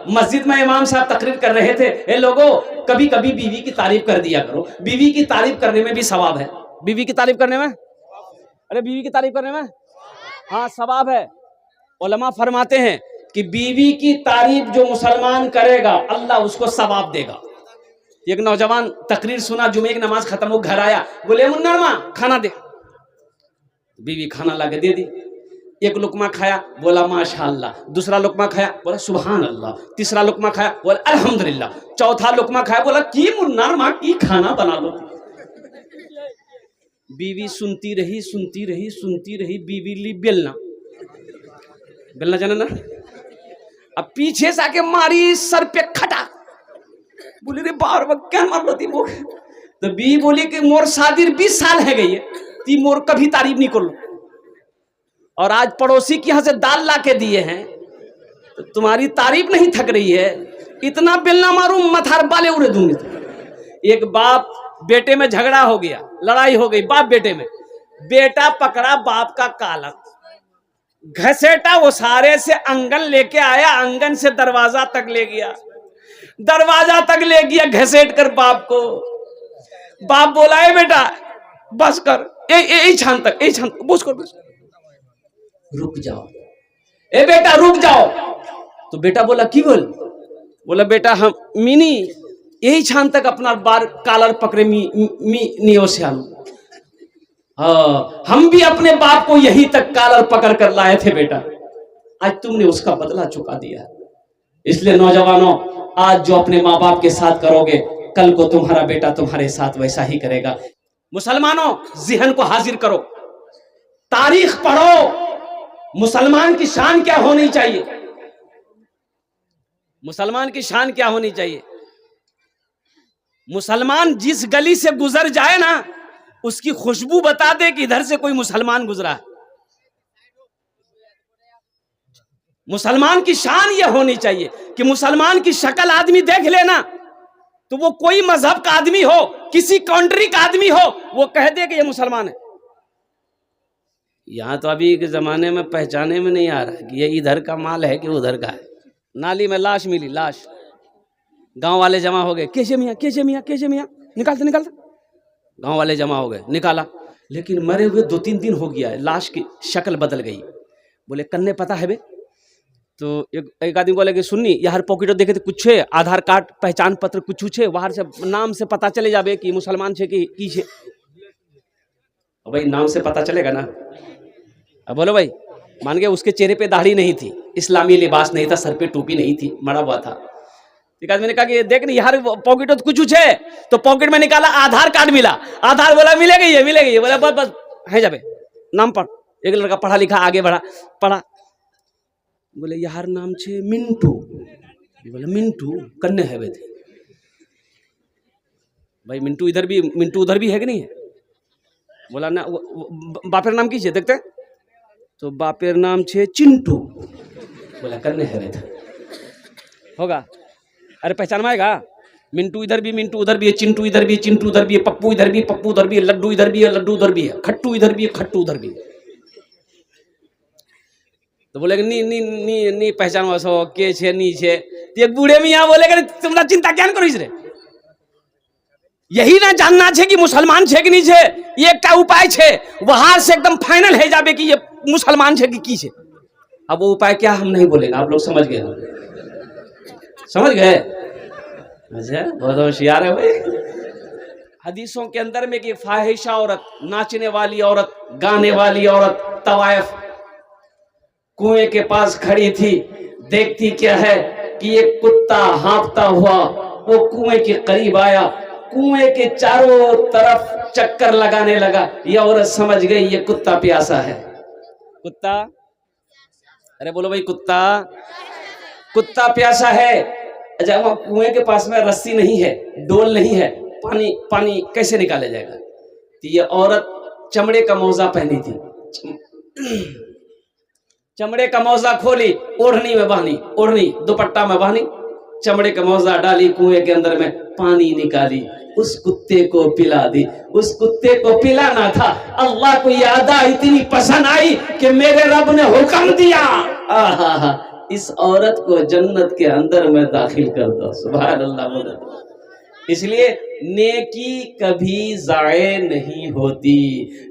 मस्जिद में इमाम साहब तकरीर कर रहे थे, ए लोगों कभी कभी बीवी की तारीफ कर दिया करो, बीवी की तारीफ करने में भी सवाब है। बीवी की तारीफ करने में, अरे बीवी की तारीफ करने में हाँ सवाब है। उलमा फरमाते हैं कि बीवी की तारीफ जो मुसलमान करेगा अल्लाह उसको सवाब देगा। एक नौजवान तकरीर सुना, जुमे की नमाज खत्म हो, घर आया, बोले मुन्ना माँ खाना दे। बीवी खाना ला के दे दी। एक लुकमा खाया, बोला माशाअल्लाह। दूसरा लुकमा खाया, बोला सुभान अल्लाह। तीसरा लुकमा खाया, बोला अल्हम्दुलिल्लाह। चौथा लुकमा खाया, बोला की मुन्ना माँ की खाना बना लो। बीवी सुनती रही सुनती रही सुनती रही। बीवी ली बेलना, बेलना जाना ना, अब पीछे से आके मारी सर पे खटा। बोली रे बार बार क्या मार लो ती मोर। तो बीवी बोली कि मोर शादी 20 साल है गई है, ती मोर कभी तारीफ नहीं कर लो, और आज पड़ोसी के यहाँ से दाल ला के दिए हैं तो तुम्हारी तारीफ नहीं थक रही है, इतना बेलना मारूं मथार बाले उड़े दूंगी। एक बाप बेटे में झगड़ा हो गया, लड़ाई हो गई बाप बेटे में। बेटा पकड़ा बाप का काला, घसेटा, वो सारे से आंगन लेके आया, आंगन से दरवाजा तक ले गया, दरवाजा तक ले गया घसेट कर बाप को। बाप बोला है बेटा बस कर, ए छान तक, ए छान बस कर, रुक जाओ, ए बेटा रुक जाओ। तो बेटा बोला की बोला बेटा हम मिनी यही छान तक अपना बार कालर पकड़े नियो से आलू। हाँ हम भी अपने बाप को यही तक कालर पकड़ कर लाए थे बेटा, आज तुमने उसका बदला चुका दिया। इसलिए नौजवानों, आज जो अपने माँ बाप के साथ करोगे, कल को तुम्हारा बेटा तुम्हारे साथ वैसा ही करेगा। मुसलमानों ज़हन को हाजिर करो, तारीख पढ़ो। मुसलमान की शान क्या होनी चाहिए, मुसलमान की शान क्या होनी चाहिए। मुसलमान जिस गली से गुजर जाए ना, उसकी खुशबू बता दे कि इधर से कोई मुसलमान गुजरा है। मुसलमान की शान यह होनी चाहिए कि मुसलमान की शक्ल आदमी देख लेना तो वो कोई मजहब का आदमी हो, किसी कंट्री का आदमी हो, वो कह दे कि ये मुसलमान है। यहां तो अभी के जमाने में पहचाने में नहीं आ रहा कि ये इधर का माल है कि उधर का है। नाली में लाश मिली, लाश, गांव वाले जमा हो गए, कैसे मियाँ कैसे मियाँ कैसे मियाँ, निकालते निकालते, गांव वाले जमा हो गए, निकाला, लेकिन मरे हुए 2-3 दिन हो गया है, लाश की शक्ल बदल गई। बोले कन्ने पता है बे? तो एक आदमी बोले कि सुननी यार पॉकेट देखे थे कुछ है, आधार कार्ड पहचान पत्र कुछ है, बाहर से नाम से पता चले जाबे कि मुसलमान छे कि की छे। भाई नाम से पता चलेगा ना। अब बोलो भाई मान गए उसके चेहरे पे दाढ़ी नहीं थी, इस्लामी लिबास नहीं था, सर पे टोपी नहीं थी, मरा हुआ था। एक आदमी ने कहा कि देख नहीं यार पॉकेट तो कुछ है, तो पॉकेट में निकाला, आधार कार्ड मिला, आधार बोला मिलेगा ये मिलेगा ये, बोला बस बस है जाबे नाम पढ़। एक लड़का पढ़ा लिखा आगे बढ़ा, पढ़ा, बोले यार नाम छे मिंटू, बोले मिंटू कन्ने है थे। भाई मिंटू इधर भी मिंटू उधर भी है कि नहीं है? बोला ना बापेर नाम की छे देखते, तो बापेर नाम छे चिंटू, बोला कन्ने है थे होगा। अरे पहचान में आएगा, मिंटू इधर भी मिंटू उधर भी है, चिंटू इधर भी चिंटू उधर भी है, पप्पू इधर भी पप्पू उधर भी है, लड्डू इधर भी है लड्डू उधर भी है, खट्टू इधर भी है खट्टू उधर भी है। तो बोले नी नी नी नी पहचान वसो के छे नी छे। तो एक बूढ़े मियाँ बोले कि तुमरा चिंता क्या करो रे, यही ना जानना छे कि मुसलमान छे कि नहीं छे, ये एक उपाय छे, वहां से एकदम फाइनल है जाबे कि ये मुसलमान छे कि की छे। अब वो उपाय क्या हम नहीं बोलेंगे, आप लोग समझ गए, समझ गए? अच्छा बहुत होशियार है भाई। हदीसों के अंदर में कि फाहिशा औरत, नाचने वाली औरत, गाने वाली औरत तवायफ कुएं के पास खड़ी थी, देखती क्या है कि एक कुत्ता हाँफता हुआ वो कुएं के करीब आया, कुएं के चारों तरफ चक्कर लगाने लगा। ये औरत समझ गई ये कुत्ता प्यासा है। कुत्ता, अरे बोलो भाई कुत्ता, कुत्ता प्यासा है। अच्छा वहां कुएं के पास में रस्सी नहीं है, डोल नहीं है, पानी पानी कैसे निकाला जाएगा? तो ये औरत चमड़े का मौजा पहनी थी, चमड़े का मौजा खोली, ओढ़नी में बांधी, ओढ़नी दुपट्टा में बांधी, चमड़े का मौजा डाली, कुएं के अंदर में पानी निकाली, उस कुत्ते को पिला दी। उस कुत्ते को पिलाना था, अल्लाह को ये अदा इतनी पसंद आई कि मेरे रब ने हुक्म दिया, आहा इस औरत को जन्नत के अंदर में दाखिल कर दो। सुभान अल्लाह बोलो। इसलिए नेकी कभी जाये नहीं होती।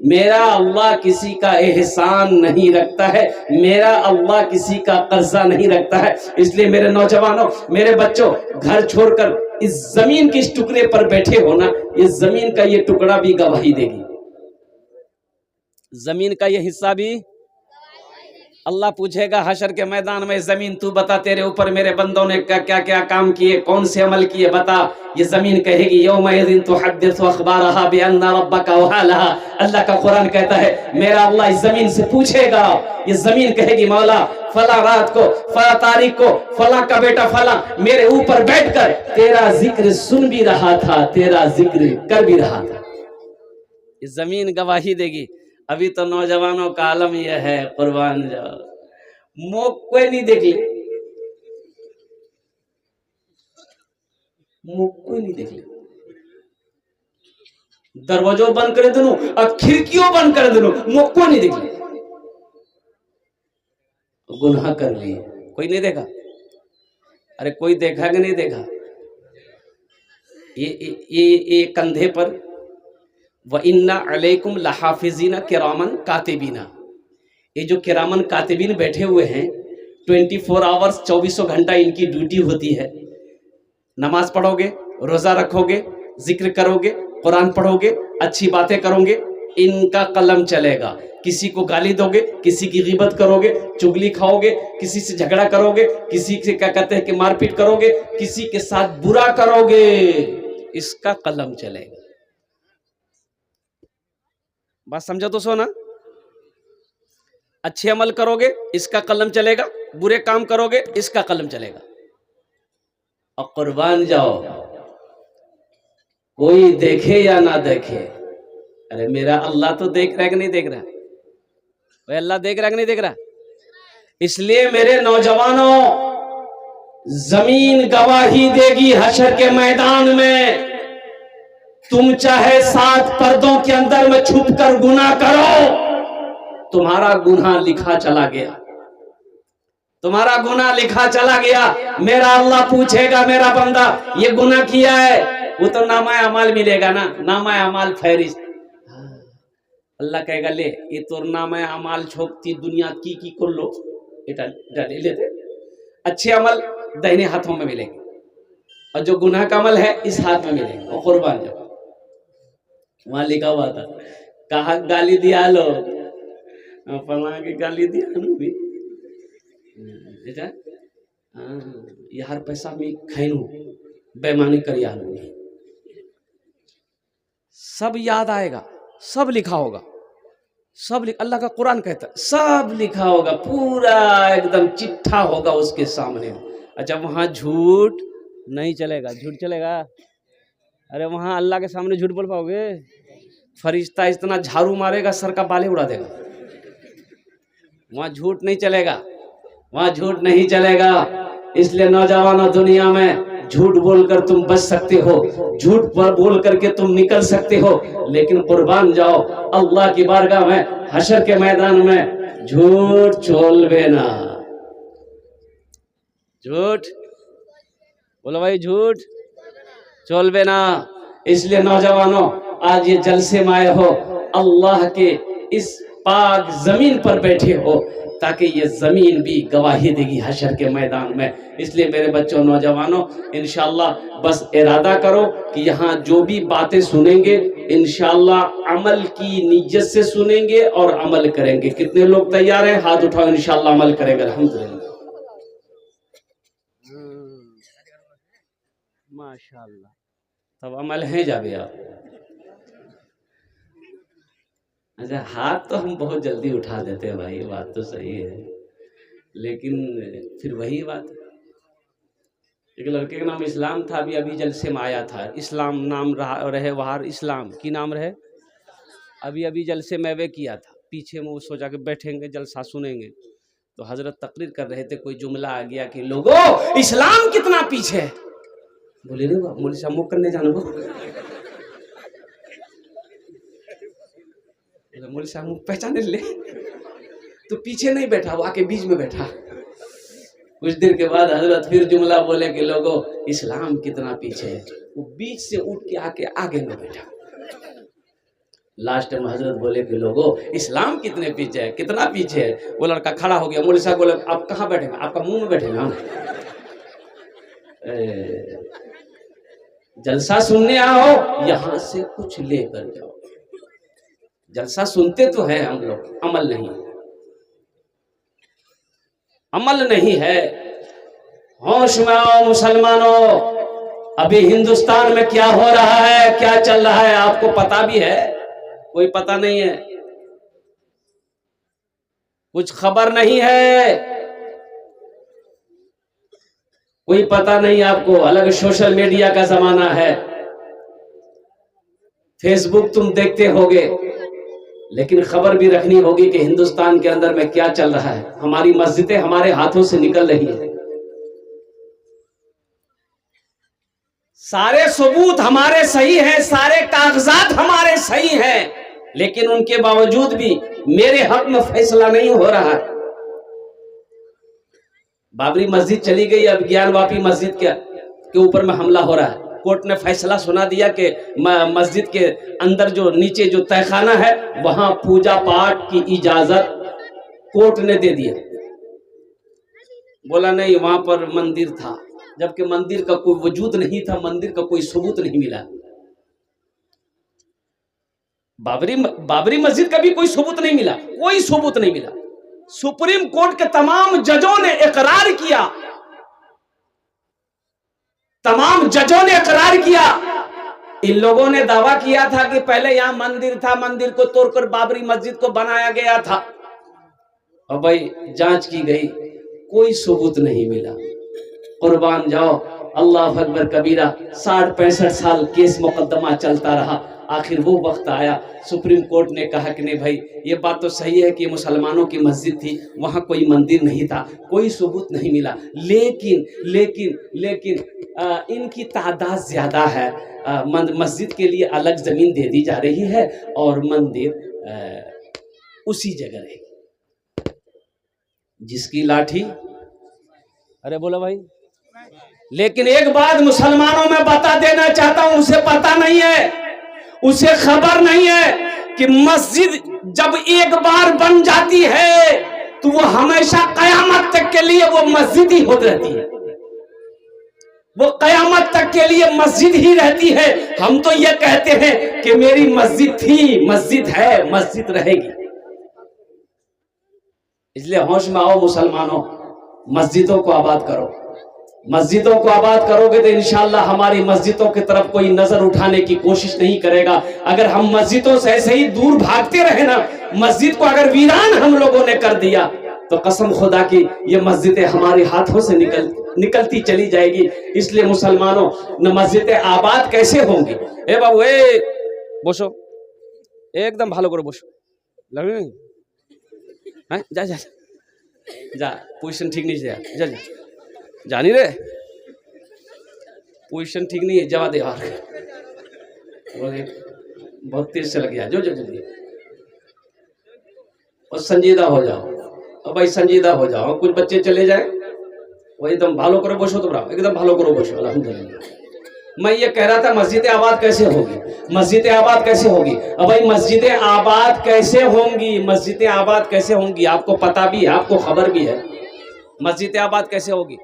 मेरा अल्लाह किसी का एहसान नहीं रखता है, मेरा अल्लाह किसी का कर्जा नहीं रखता है। इसलिए मेरे नौजवानों, मेरे बच्चों, घर छोड़कर इस जमीन के इस टुकड़े पर बैठे हो ना, इस जमीन का ये टुकड़ा भी गवाही देगी, जमीन का ये हिस्सा भी। अल्लाह पूछेगा हशर के मैदान में, जमीन तू बता तेरे ऊपर मेरे बंदों ने क्या क्या क्या काम किए, कौन से अमल किए, बता। ये जमीन कहेगी यौमइज़िन तुहद्दिसु अख़बारहा बिअन्ना रब्बका वहालहा। अल्लाह का कुरान कहता है मेरा अल्लाह इस जमीन से पूछेगा। ये जमीन कहेगी मौला फला रात को, फला तारीख को, फला का बेटा फला मेरे ऊपर बैठकर तेरा जिक्र सुन भी रहा था, तेरा जिक्र कर भी रहा था। ये जमीन गवाही देगी। अभी तो नौजवानों का आलम यह है, कुर्बान जाओ, मुख कोई नहीं देख ले, मुख कोई नहीं देख ले, दरवाजों बंद कर दो और खिड़कियों बंद कर दो, मुख कोई नहीं देख ले। गुनाह कर लिए, कोई नहीं देखा। अरे कोई देखा कि नहीं देखा? ये कंधे पर व इन्ना अलैकुम लहाफिजीना किरामन कातिबीना, ये जो किरामन कातिबीन बैठे हुए हैं 24 आवर्स 24 घंटा इनकी ड्यूटी होती है। नमाज पढ़ोगे, रोजा रखोगे, जिक्र करोगे, कुरान पढ़ोगे, अच्छी बातें करोगे, इनका कलम चलेगा। किसी को गाली दोगे, किसी की गिबत करोगे, चुगली खाओगे, किसी से झगड़ा करोगे, किसी से क्या कहते हैं कि मारपीट करोगे, किसी के साथ बुरा करोगे, इसका कलम चलेगा। बात समझो तो सोना। अच्छे अमल करोगे इसका कलम चलेगा, बुरे काम करोगे इसका कलम चलेगा। और कुर्बान जाओ, कोई देखे या ना देखे, अरे मेरा अल्लाह तो देख रहा है कि नहीं देख रहा? भाई अल्लाह देख रहा है कि नहीं देख रहा? इसलिए मेरे नौजवानों, जमीन गवाही देगी हशर के मैदान में। तुम चाहे 7 पर्दों के अंदर में छुप कर गुनाह करो, तुम्हारा गुनाह लिखा चला गया, तुम्हारा गुनाह लिखा चला गया। मेरा अल्लाह पूछेगा मेरा बंदा ये गुनाह किया है, वो तो नामा अमाल मिलेगा ना, नामा अमाल फहरिस्त। अल्लाह कहेगा ले ये तोर नामा अमाल छोकती दुनिया की कर लो, ले लेते। अच्छे अमल दाहिने हाथों में मिलेंगे और जो गुनाह का अमल है इस हाथ में मिलेगा। और कुर्बान जाओ, वहां लिखा हुआ था कहा गाली दिया लो, फला की गाली दिया भी यार पैसा में खैनू बेईमानी कर यार, सब याद आएगा, सब लिखा होगा, सब अल्लाह का कुरान कहता है सब लिखा होगा, पूरा एकदम चिट्ठा होगा उसके सामने। अच्छा वहां झूठ नहीं चलेगा, झूठ चलेगा? अरे वहां अल्लाह के सामने झूठ बोल पाओगे? फरिश्ता इतना झाड़ू मारेगा सर का बाले उड़ा देगा। वहां झूठ नहीं चलेगा, वहां झूठ नहीं चलेगा। इसलिए नौजवानों, दुनिया में झूठ बोलकर तुम बच सकते हो, झूठ पर बोल करके तुम निकल सकते हो, लेकिन कुर्बान जाओ अल्लाह की बारगाह में हशर के मैदान में झूठ चोलबे ना। झूठ बोलो भाई, झूठ चोलबे ना। इसलिए नौजवानों, आज ये जलसे में आए हो, अल्लाह के इस पाक जमीन पर बैठे हो ताकि ये जमीन भी गवाही देगी हशर के मैदान में। इसलिए मेरे बच्चों, नौजवानों, इंशाअल्लाह बस इरादा करो कि यहाँ जो भी बातें सुनेंगे इंशाअल्लाह अमल की नीयत से सुनेंगे और अमल करेंगे। कितने लोग तैयार हैं? हाथ उठाओ, इंशाअल्लाह अमल करेंगे। अल्हम्दुलिल्लाह, माशाअल्लाह। तब अमल है जावे आप। अच्छा, हाथ तो हम बहुत जल्दी उठा देते हैं भाई, बात तो सही है, लेकिन फिर वही बात है। एक लड़के का नाम इस्लाम था, अभी जलसे में आया था, इस्लाम नाम रहे वहाँ, इस्लाम की नाम रहे, अभी जलसे में वे किया था। पीछे में वो सोचा के बैठेंगे जलसा सुनेंगे, तो हजरत तकरीर कर रहे थे, कोई जुमला आ गया कि लोगों इस्लाम कितना पीछे है। बोले रे मौलवी साहब मुँह करने जानो, मौलवी साहब मुँह पहचाने ले, तो पीछे नहीं बैठा, वो आके बीच में बैठा। कुछ देर के बाद हजरत फिर जुमला बोले कि लोगों इस्लाम कितना पीछे है। वो बीच से उठ के आके आगे में बैठा। लास्ट में हजरत बोले कि लोगों इस्लाम कितने पीछे है, कितना पीछे है। वो लड़का खड़ा हो गया। मौलवी साहब बोले आप कहाँ बैठेंगे, आपका मुंह में बैठेंगे हम। जलसा सुनने आओ, यहां से कुछ लेकर जाओ। जलसा सुनते तो है हम लोग, अमल नहीं, अमल नहीं है। होश में आओ मुसलमानों, अभी हिंदुस्तान में क्या हो रहा है, क्या चल रहा है आपको पता भी है? कोई पता नहीं है, कुछ खबर नहीं है, कोई पता नहीं आपको। अलग सोशल मीडिया का जमाना है, फेसबुक तुम देखते होगे, लेकिन खबर भी रखनी होगी कि हिंदुस्तान के अंदर में क्या चल रहा है। हमारी मस्जिदें हमारे हाथों से निकल रही है, सारे सबूत हमारे सही हैं, सारे कागजात हमारे सही हैं, लेकिन उनके बावजूद भी मेरे हक में फैसला नहीं हो रहा। बाबरी मस्जिद चली गई, अब ज्ञानवापी मस्जिद के ऊपर में हमला हो रहा है। कोर्ट ने फैसला सुना दिया कि मस्जिद के अंदर जो नीचे जो तहखाना है वहां पूजा पाठ की इजाजत कोर्ट ने दे दिया। बोला नहीं वहां पर मंदिर था, जबकि मंदिर का कोई वजूद नहीं था, मंदिर का कोई सबूत नहीं मिला। बाबरी मस्जिद का भी कोई सबूत नहीं मिला, कोई सबूत नहीं मिला। सुप्रीम कोर्ट के तमाम जजों ने इकरार किया, तमाम जजों ने इकरार किया। इन लोगों ने दावा किया था कि पहले यहां मंदिर था, मंदिर को तोड़कर बाबरी मस्जिद को बनाया गया था। और भाई जांच की गई, कोई सबूत नहीं मिला। कुर्बान जाओ, अल्लाह अकबर कबीरा। 60-65 साल केस मुकदमा चलता रहा, आखिर वो वक्त आया, सुप्रीम कोर्ट ने कहा कि नहीं भाई ये बात तो सही है कि मुसलमानों की मस्जिद थी, वहां कोई मंदिर नहीं था, कोई सबूत नहीं मिला। लेकिन लेकिन लेकिन इनकी तादाद ज्यादा है, मस्जिद के लिए अलग जमीन दे दी जा रही है और मंदिर उसी जगह रहेगी। जिसकी लाठी, अरे बोला भाई। लेकिन एक बात मुसलमानों में बता देना चाहता हूं, उसे पता नहीं है, उसे खबर नहीं है कि मस्जिद जब एक बार बन जाती है तो वो हमेशा कयामत तक के लिए वो मस्जिद ही होती रहती है, वो कयामत तक के लिए मस्जिद ही रहती है। हम तो ये कहते हैं कि मेरी मस्जिद थी, मस्जिद है, मस्जिद रहेगी। इसलिए होश में आओ मुसलमानों, मस्जिदों को आबाद करो। मस्जिदों को आबाद करोगे तो इंशाअल्लाह हमारी मस्जिदों की तरफ कोई नजर उठाने की कोशिश नहीं करेगा। अगर हम मस्जिदों से ऐसे ही दूर भागते रहे ना, मस्जिद को अगर वीरान हम लोगों ने कर दिया तो कसम खुदा की ये मस्जिदें हमारे हाथों से निकलती चली जाएगी। इसलिए मुसलमानों, न मस्जिदें आबाद कैसे होंगी? ए बाबू ए बसो, एकदम भालो करो बसो, लगे हैं? जा जा जा, पोजीशन ठीक नहीं जा जा जा, जानी रे पोजीशन ठीक नहीं है, जवा दे यार, बहुत तेज से लग गया। जो जो जल्दी और संजीदा हो जाओ, और भाई संजीदा हो जाओ। कुछ बच्चे चले जाए, वो एकदम भालो करो बसो, तो एकदम भालो करो बसो। अल्हम्दुलिल्लाह। मैं ये कह रहा था मस्जिदें आबाद कैसे होगी, मस्जिदें आबाद कैसे होगी? अब भाई मस्जिदें आबाद कैसे होंगी, मस्जिदें आबाद कैसे होंगी? आपको पता भी है, आपको खबर भी है, मस्जिदें आबाद कैसे होगी?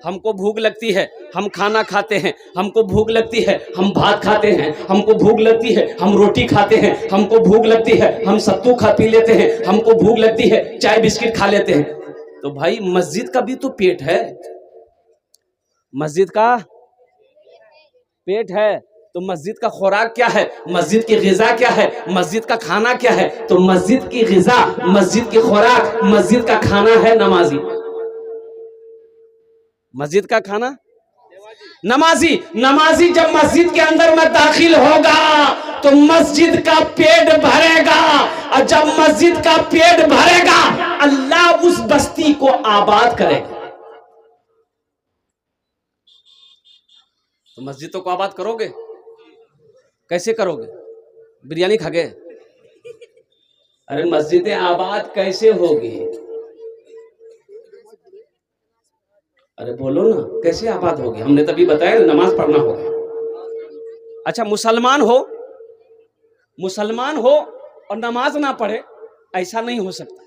हमको भूख लगती है, हम खाना खाते हैं, हमको भूख लगती है, हम भात खाते हैं, हमको भूख लगती है, हम रोटी खाते हैं, हमको भूख लगती है, हम सत्तू खा पी लेते हैं, हमको भूख लगती है, चाय बिस्किट खा लेते हैं। तो भाई मस्जिद का भी तो पेट है, मस्जिद का पेट है, तो मस्जिद का खुराक क्या है, मस्जिद की ग़िज़ा क्या है, मस्जिद का खाना क्या है? तो मस्जिद की ग़िज़ा, मस्जिद की खुराक, मस्जिद का खाना है नमाजी। मस्जिद का खाना नमाजी। नमाजी जब मस्जिद के अंदर में दाखिल होगा तो मस्जिद का पेट भरेगा, और जब मस्जिद का पेट भरेगा अल्लाह उस बस्ती को आबाद करेगा। तो मस्जिदों को आबाद करोगे, कैसे करोगे? बिरयानी खा गए? अरे मस्जिदें आबाद कैसे होगी? अरे बोलो ना, कैसे आबाद होगी? हमने तभी बताया नमाज पढ़ना होगा। अच्छा, मुसलमान हो और नमाज ना पढ़े, ऐसा नहीं हो सकता।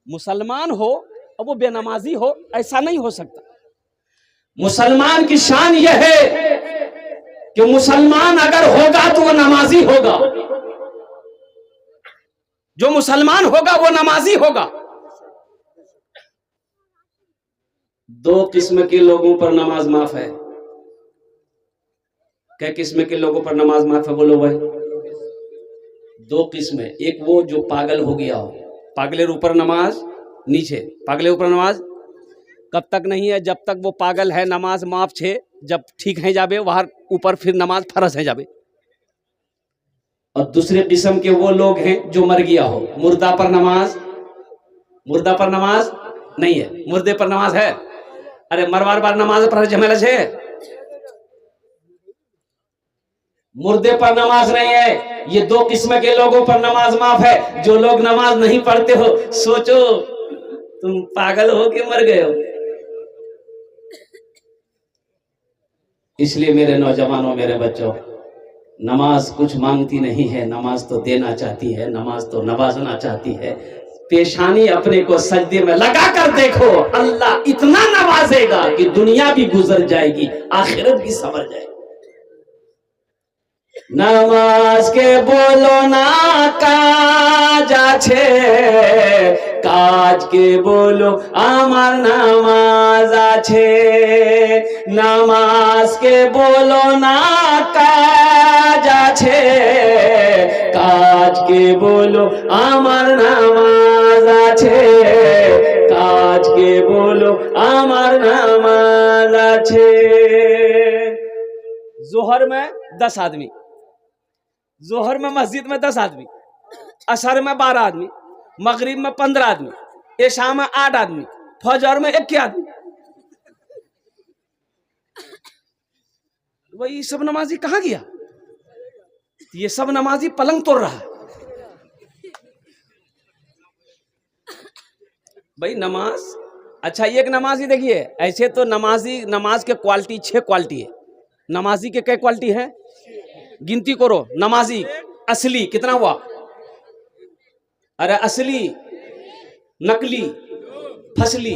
मुसलमान हो और वो बेनमाजी हो, ऐसा नहीं हो सकता। मुसलमान की शान यह है कि मुसलमान अगर होगा तो वो नमाजी होगा। जो मुसलमान होगा वो नमाजी होगा। दो किस्म के लोगों पर नमाज माफ है। क्या किस्म के लोगों पर नमाज माफ है? बोलो भाई। दो किस्म है। एक वो जो पागल हो गया हो, पागलेर ऊपर नमाज नीचे, पागले ऊपर नमाज कब तक नहीं है? जब तक वो पागल है नमाज माफ छे, जब ठीक है जाबे वहां ऊपर फिर नमाज फरज है जाबे। और दूसरे किस्म के वो लोग हैं जो मर गया हो, मुर्दा पर नमाज नहीं है, मुर्दे पर नमाज है। अरे मरवार बार नमाज पर झमेला छे, मुर्दे पर नमाज नहीं है। ये दो किस्म के लोगों पर नमाज माफ है। जो लोग नमाज नहीं पढ़ते हो, सोचो तुम पागल हो के मर गए हो। इसलिए मेरे नौजवानों, मेरे बच्चों, नमाज कुछ मांगती नहीं है, नमाज तो देना चाहती है, नमाज तो नवाजना चाहती है। पेशानी अपने को सजदे में लगा कर देखो, अल्लाह इतना नवाजेगा कि दुनिया भी गुजर जाएगी, आखिरत भी संवर जाएगी। नमाज के बोलो ना काज आछे, काज के बोलो आमार नमाज आछे। नमाज के बोलो ना काज आछे, काज के बोलो आमार नमाज आछे। काज के बोलो आमार नमाज आछे। जोहर में 10 आदमी, जोहर में मस्जिद में 10 आदमी, असर में 12 आदमी, मगरिब में 15 आदमी, इशा में 8 आदमी, फजर में 1 आदमी। वही सब नमाजी कहाँ गया? ये सब नमाजी पलंग तोड़ रहा है। भाई नमाज, अच्छा एक नमाजी देखिए, ऐसे तो नमाज के क्वालिटी 6 क्वालिटी है। नमाजी के कई क्वालिटी है? गिनती करो। नमाजी असली कितना हुआ? अरे असली, नकली, फसली,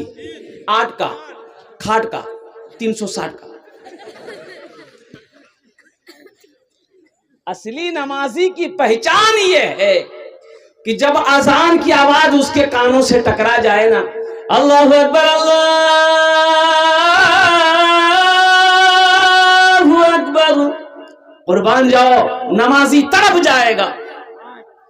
8 का, खाट का, 360 का। असली नमाजी की पहचान ये है कि जब अजान की आवाज उसके कानों से टकरा जाए ना, अल्लाहु अकबर, अल्लाहु अकबर, कुर्बान जाओ, नमाजी तरफ जाएगा।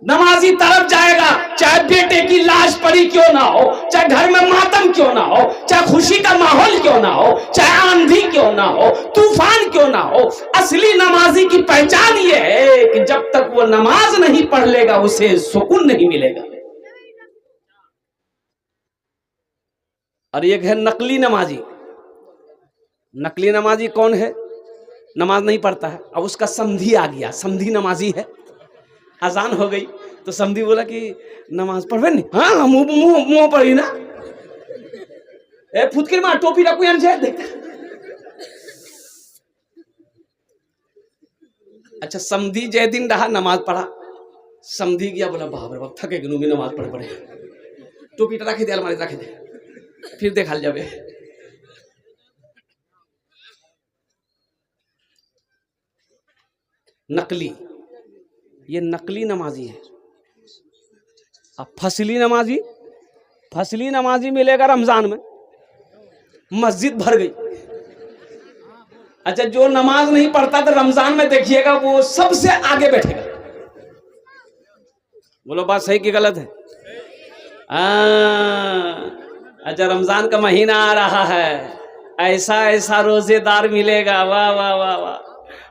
नमाजी तरफ जाएगा, चाहे बेटे की लाश पड़ी क्यों ना हो, चाहे घर में मातम क्यों ना हो, चाहे खुशी का माहौल क्यों ना हो, चाहे आंधी क्यों ना हो, तूफान क्यों ना हो। असली नमाजी की पहचान ये है कि जब तक वो नमाज नहीं पढ़ लेगा उसे सुकून नहीं मिलेगा। और एक है नकली नमाजी। नकली नमाजी कौन है? नमाज नहीं पढ़ता है, अब उसका समधी आ गया, समधी नमाजी है। अजान हो गई तो समधी बोला कि नमाज पढ़वे नहीं। हाँ, मुंह पढ़ी ना, ए फुटकिर मार, टोपी रखू यहाँ से देख। अच्छा, समधी जय दिन रहा, नमाज पढ़ा, समधी गया, बोला बाप रे बाप थके गनु में नमाज पढ़े, टोपी रखे दे, अलमारी रखे दे, फिर देखा जाबे। नकली, ये नकली नमाजी है। अब फसली नमाजी मिलेगा रमजान में, मस्जिद भर गई। अच्छा, जो नमाज नहीं पढ़ता तो रमजान में देखिएगा वो सबसे आगे बैठेगा। बोलो बात सही कि गलत है? अच्छा, रमजान का महीना आ रहा है, ऐसा ऐसा रोजेदार मिलेगा, वाह वाह वाह वाह।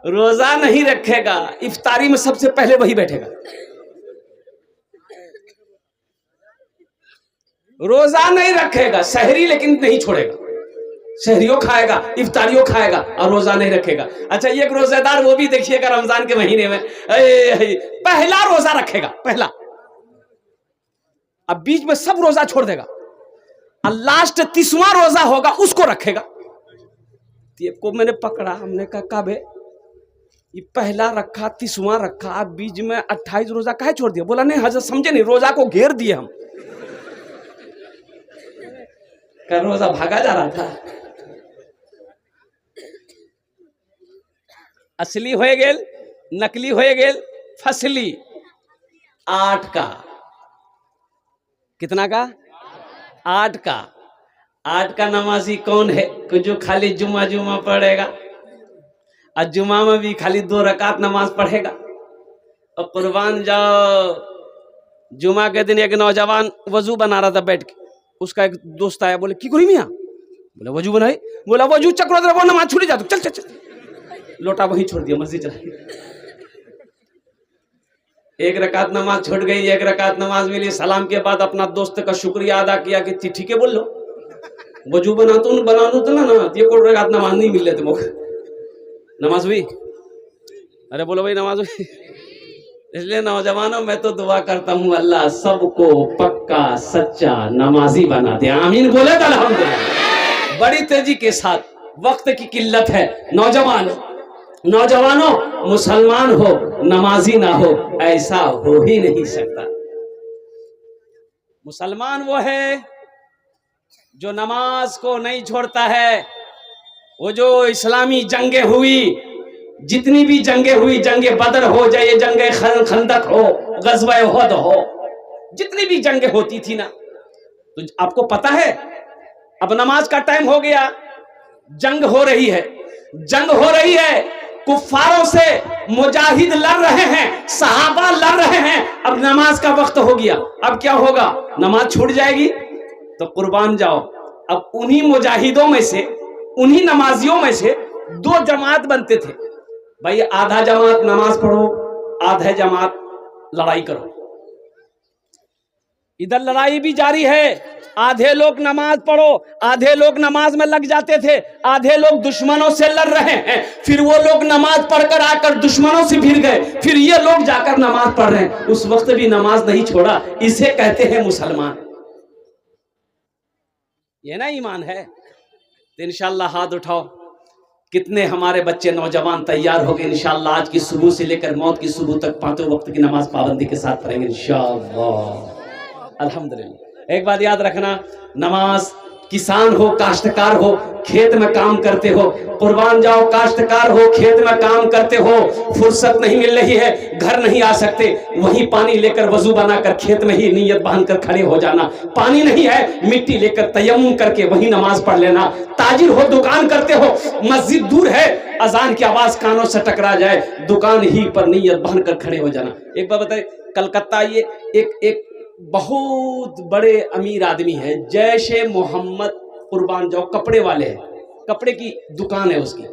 रोजा नहीं रखेगा, इफ्तारी में सबसे पहले वही बैठेगा। रोजा नहीं रखेगा, सहरी लेकिन नहीं छोड़ेगा, सहरियों खाएगा, इफ्तारियों खाएगा और रोजा नहीं रखेगा। अच्छा, एक रोजेदार वो भी देखिएगा रमजान के महीने में पहला रोजा रखेगा, पहला, अब बीच में सब रोजा छोड़ देगा। और लास्ट 30वां रोजा होगा उसको रखेगा। तो को मैंने पकड़ा, हमने कहा कब है? ये पहला रखा, 30वां रखा, बीच में 28 रोजा काहे छोड़ दिया? बोला नहीं हजरत समझे नहीं, रोजा को घेर दिए हम। कर रोजा भागा जा रहा था। असली होए गेल, नकली होए गेल, फसली। 8 का, कितना का? 8 का। 8 का नमाजी कौन है? जो खाली जुमा जुमा पढ़ेगा, और जुमा में भी खाली 2 रकात नमाज पढ़ेगा। और कुर्बान जाओ, जुमा के दिन एक नौजवान वजू बना रहा था बैठ के, उसका एक दोस्त आया, बोले की करी मियाँ? बोले वजू बनाई। बोला वजू चक्रो वो नमाज छूट जा, चल चल चल। लोटा वहीं छोड़ दिया, मस्जिद चला। 1 रकात नमाज छूट गई, 1 रकात नमाज मिली। सलाम के बाद अपना दोस्त का शुक्रिया अदा किया कि ठीक है बोल लो, वजू बना तो ना ये कोई रकात नमाज नहीं मिल रहे थे मौका। नमाज हुई? अरे बोलो भाई नमाज हुई। इसलिए नौजवानों मैं तो दुआ करता हूँ अल्लाह सबको पक्का सच्चा नमाजी बना दे। आमीन बोले तो अल्हम्दुलिल्लाह। बड़ी तेजी के साथ, वक्त की किल्लत है। नौजवानों मुसलमान हो नमाजी ना हो, ऐसा हो ही नहीं सकता। मुसलमान वो है जो नमाज को नहीं छोड़ता है। वो जो इस्लामी जंगें हुई, जितनी भी जंगें हुई, जंगे बदर हो जाए, जंगे खंदक हो, गज़वा उहद हो, जितनी भी जंगें होती थी ना, तो आपको पता है अब नमाज का टाइम हो गया, जंग हो रही है, जंग हो रही है, कुफ्फारों से मुजाहिद लड़ रहे हैं, सहाबा लड़ रहे हैं। अब नमाज का वक्त हो गया, अब क्या होगा? नमाज छूट जाएगी। तो कुर्बान जाओ, अब उन्हीं मुजाहिदों में से, उन्हीं नमाजियों में से 2 जमात बनते थे। भाई आधा जमात नमाज पढ़ो, आधा जमात लड़ाई करो। इधर लड़ाई भी जारी है, आधे लोग नमाज पढ़ो, आधे लोग नमाज में लग जाते थे, आधे लोग दुश्मनों से लड़ रहे हैं। फिर वो लोग नमाज पढ़कर आकर दुश्मनों से भिड़ गए, फिर ये लोग जाकर नमाज पढ़ रहे हैं, उस वक्त भी नमाज नहीं छोड़ा। इसे कहते हैं मुसलमान। ये ना ईमान है। तो इंशाअल्लाह हाथ उठाओ, कितने हमारे बच्चे नौजवान तैयार हो गए इंशाअल्लाह आज की सुबह से लेकर मौत की सुबह तक 5 वक्त की नमाज पाबंदी के साथ पढ़ेंगे इंशाअल्लाह। अल्हम्दुलिल्लाह। एक बात याद रखना, नमाज किसान हो, काश्तकार हो, खेत में काम करते हो, कुर्बान जाओ, काश्तकार हो, खेत में काम करते हो, फुर्सत नहीं मिल रही है, घर नहीं आ सकते, वहीं पानी लेकर वजू बनाकर खेत में ही नियत बांधकर खड़े हो जाना। पानी नहीं है, मिट्टी लेकर तयम्मुम करके वहीं नमाज पढ़ लेना। ताजिर हो, दुकान करते हो, मस्जिद दूर है, अजान की आवाज कानों से टकरा जाए, दुकान ही पर नियत बांधकर खड़े हो जाना। एक बार बताइए, कलकत्ता ये एक बहुत बड़े अमीर आदमी है, जैशे मोहम्मद, कुर्बान जाओ, कपड़े वाले हैं, कपड़े की दुकान है उसकी,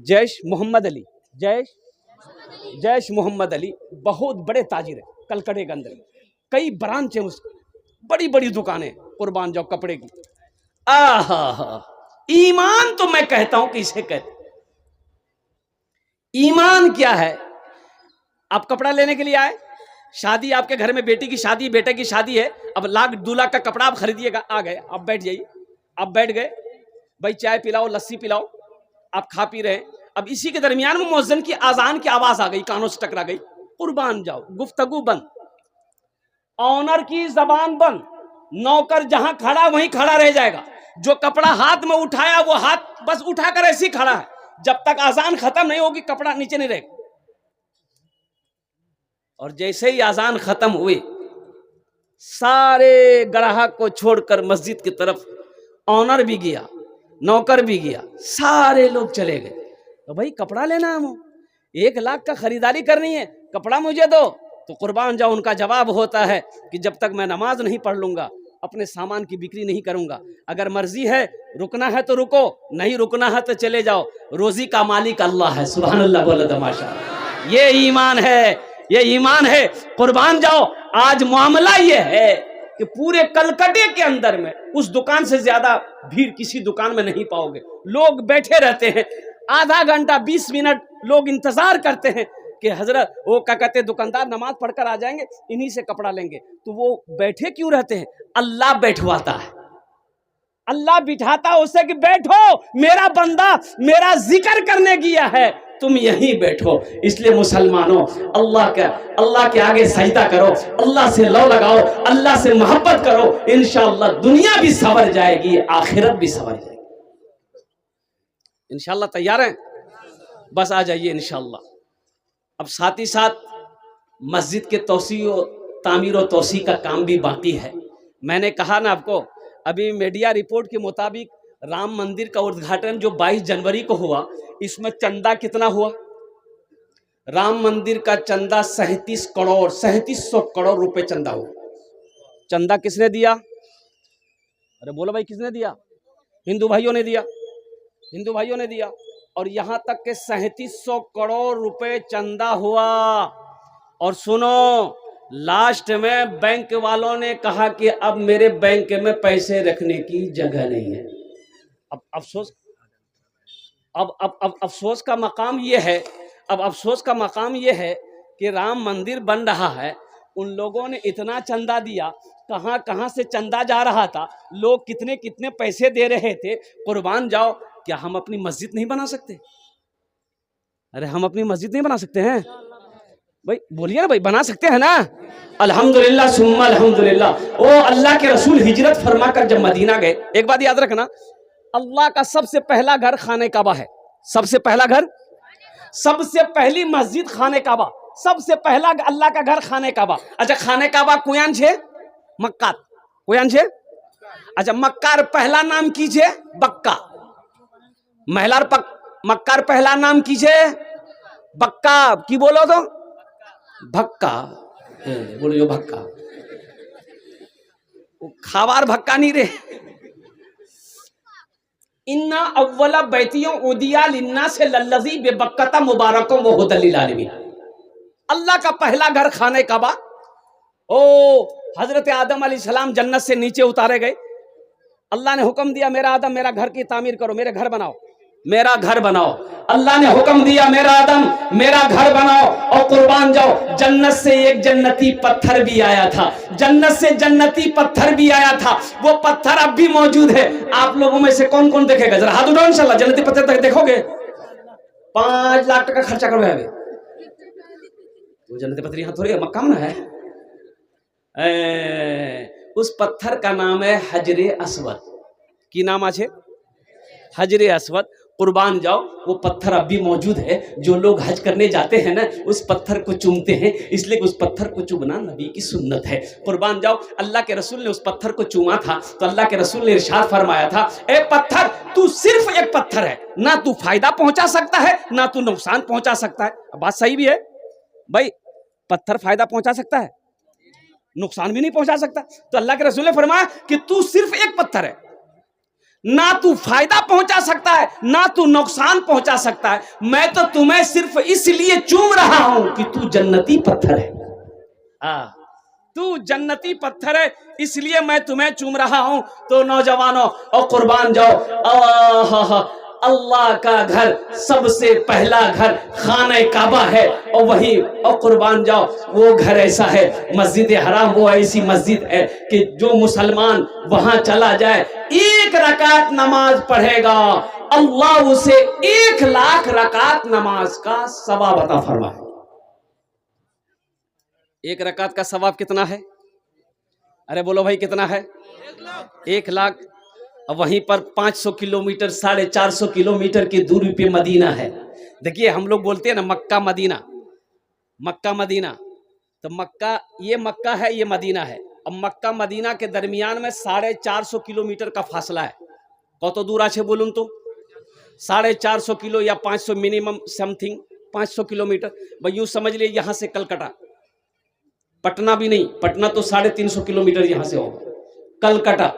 जैश मोहम्मद अली, जैश मोहम्मद अली, बहुत बड़े ताजिर है कलकत्ते के अंदर, कई ब्रांच है उसकी, बड़ी बड़ी दुकानें, कुर्बान जाओ कपड़े की। आहा, ईमान तो मैं कहता हूं कि इसे कहते, ईमान क्या है? आप कपड़ा लेने के लिए आए, शादी आपके घर में, बेटी की शादी, बेटे की शादी है, अब 1,00,000-2,00,000 का कपड़ा आप खरीदिएगा, आ गए, आप बैठ जाइए, आप बैठ गए, भाई चाय पिलाओ, लस्सी पिलाओ, आप खा पी रहे। अब इसी के दरमियान में मुअज्जिन की आजान की आवाज आ गई, कानों से टकरा गई, कुर्बान जाओ, गुफ्तगू बंद, ऑनर की जबान बंद, नौकर जहां खड़ा वहीं खड़ा रह जाएगा, जो कपड़ा हाथ में उठाया वो हाथ बस उठाकर ऐसे ही खड़ा है, जब तक आजान खत्म नहीं होगी कपड़ा नीचे नहीं रहेगा। और जैसे ही आजान खत्म हुई, सारे ग्राहक को छोड़कर मस्जिद की तरफ ऑनर भी गया, नौकर भी गया, सारे लोग चले गए। तो भाई कपड़ा लेना है, 1,00,000 का खरीदारी करनी है, कपड़ा मुझे दो। तो कुर्बान जाओ, उनका जवाब होता है कि जब तक मैं नमाज नहीं पढ़ लूंगा अपने सामान की बिक्री नहीं करूंगा। अगर मर्जी है रुकना है तो रुको, नहीं रुकना है तो चले जाओ, रोजी का मालिक अल्लाह है। सुभान अल्लाह बोले तो माशाअल्लाह। ये ईमान है, ये ईमान है। कुर्बान जाओ, आज मामला ये है कि पूरे कलकत्ते के अंदर में उस दुकान से ज्यादा भीड़ किसी दुकान में नहीं पाओगे। लोग बैठे रहते हैं, आधा घंटा 20 मिनट लोग इंतजार करते हैं कि हजरत वो क्या कहते हैं, दुकानदार नमाज पढ़कर आ जाएंगे, इन्हीं से कपड़ा लेंगे। तो वो बैठे क्यों रहते हैं? अल्लाह बैठवाता है। अल्लाह बिठाता उसे कि बैठो, मेरा बंदा मेरा जिक्र करने गया है, तुम यहीं बैठो। इसलिए मुसलमानों, अल्लाह के आगे सजदा करो, अल्लाह से लौ लगाओ, अल्लाह से मोहब्बत करो, इंशाअल्लाह दुनिया भी संवर जाएगी, आखिरत भी संवर जाएगी। इंशाअल्लाह तैयार हैं? बस आ जाइए इंशाअल्लाह। अब साथ ही साथ मस्जिद के तामीर और तोसी का काम भी बाकी है। मैंने कहा ना आपको, अभी मीडिया रिपोर्ट के मुताबिक राम मंदिर का उद्घाटन जो 22 जनवरी को हुआ, इसमें चंदा कितना हुआ? राम मंदिर का चंदा 3700 करोड़ रुपए चंदा हुआ। चंदा किसने दिया? अरे बोलो भाई, किसने दिया? हिंदू भाइयों ने दिया, हिंदू भाइयों ने दिया। और यहां तक के 3700 करोड़ रुपए चंदा हुआ। और सुनो, लास्ट में बैंक वालों ने कहा कि अब मेरे बैंक में पैसे रखने की जगह नहीं है। अब अफसोस, अब अफसोस का मकाम ये है, अब अफसोस का मकाम ये है कि राम मंदिर बन रहा है, उन लोगों ने इतना चंदा दिया, कहां कहां से चंदा जा रहा था, लोग कितने कितने पैसे दे रहे थे। कुर्बान जाओ, क्या हम अपनी मस्जिद नहीं बना सकते? अरे हम अपनी मस्जिद नहीं बना सकते हैं भाई? बोलिए ना भाई, बना सकते हैं ना? अल्हम्दुलिल्लाह सुम्मा अल्हम्दुलिल्लाह। ओ अल्लाह के रसूल हिजरत फरमा कर जब मदीना गए, एक बात याद रखना, अल्लाह का सबसे पहला घर खाने काबा है। सबसे पहला घर, सबसे पहली मस्जिद खाने काबा, सबसे पहला अल्लाह का घर खाने काबा। अच्छा, खाने काबा कोयान छे? मक्का कोयान छे? अच्छा, मक्कार पहला नाम कीजिए बक्का, महिलार मक्कार पहला नाम कीजिए बक्का। की बोलो तो भक्का, बोलो जो भक्का, खावार भक्का नहीं रे। इन्ना अव्वला बैतियों उदिया लिन्ना से लल्लज़ी बेबक्कता मुबारकों वो हुदल लिल आलमीन। अल्लाह का पहला घर खाने काबा। ओ हजरत आदम अलैहिस्सलाम जन्नत से नीचे उतारे गए, अल्लाह ने हुक्म दिया, मेरा आदम मेरा घर की तामीर करो, मेरे घर बनाओ, मेरा घर बनाओ। अल्लाह ने हुक्म दिया, मेरा आदम मेरा घर बनाओ। और कुर्बान जाओ, जन्नत से एक जन्नती पत्थर भी आया था, जन्नत से जन्नती पत्थर भी आया था, वो पत्थर अब भी मौजूद है। आप लोगों में से कौन कौन देखेगा? जरा हाथ उठाओ, इंशाल्लाह जन्नती पत्थर तक देखोगे। 5 लाख टका खर्चा करो अभी। वो जन्नती पत्थर यहाँ थोड़ी है, मक्का में है। उस पत्थर का नाम है हजरे अस्वद। की नाम आछे? हजरे अस्वद। कुर्बान जाओ, वो पत्थर अब भी मौजूद है। जो लोग हज करने जाते हैं ना, उस पत्थर को चूमते हैं, इसलिए उस पत्थर को चूमना नबी की सुन्नत है। कुर्बान जाओ, अल्लाह के रसूल ने उस पत्थर को चूमा था, तो अल्लाह के रसूल ने इरशाद फरमाया था, ए पत्थर, तू सिर्फ एक पत्थर है, ना तू फायदा पहुंचा सकता है, ना तू नुकसान पहुंचा सकता है। बात सही भी है भाई, पत्थर फायदा पहुंचा सकता है, नुकसान भी नहीं पहुंचा सकता। तो अल्लाह के रसूल ने फरमाया कि तू सिर्फ एक पत्थर है, ना तू फायदा पहुंचा सकता है, ना तू नुकसान पहुंचा सकता है। मैं तो तुम्हें सिर्फ इसलिए चूम रहा हूं कि तू जन्नती पत्थर है। तू जन्नती पत्थर है, इसलिए मैं तुम्हें चूम रहा हूं। तो नौजवानों, और कुर्बान जाओ, अल्लाह का घर सबसे पहला घर खाने काबा है। और वही, और कुर्बान जाओ, वो घर ऐसा है, मस्जिद हराम वो ऐसी मस्जिद है कि जो मुसलमान वहां चला जाए, 1 रकात नमाज पढ़ेगा, अल्लाह उसे 1 लाख रकात नमाज का सवाब अता फरमाए। 1 रकात का सवाब कितना है? अरे बोलो भाई, कितना है? 1 लाख। अब वहीं पर 500 किलोमीटर, 450 किलोमीटर की दूरी पे मदीना है। देखिए, हम लोग बोलते हैं ना मक्का मदीना, मक्का मदीना, तो मक्का, ये मक्का है, ये मदीना है। अब मक्का मदीना के दरमियान में 450 किलोमीटर का फासला है। कत दूर आछे बोलून तो? 450 किलो या 500 मिनिमम समथिंग 500 किलोमीटर। भाई यूँ समझ लिए, यहाँ से कलकत्ता, पटना भी नहीं, पटना तो 350 किलोमीटर यहाँ से होगा, कलकत्ता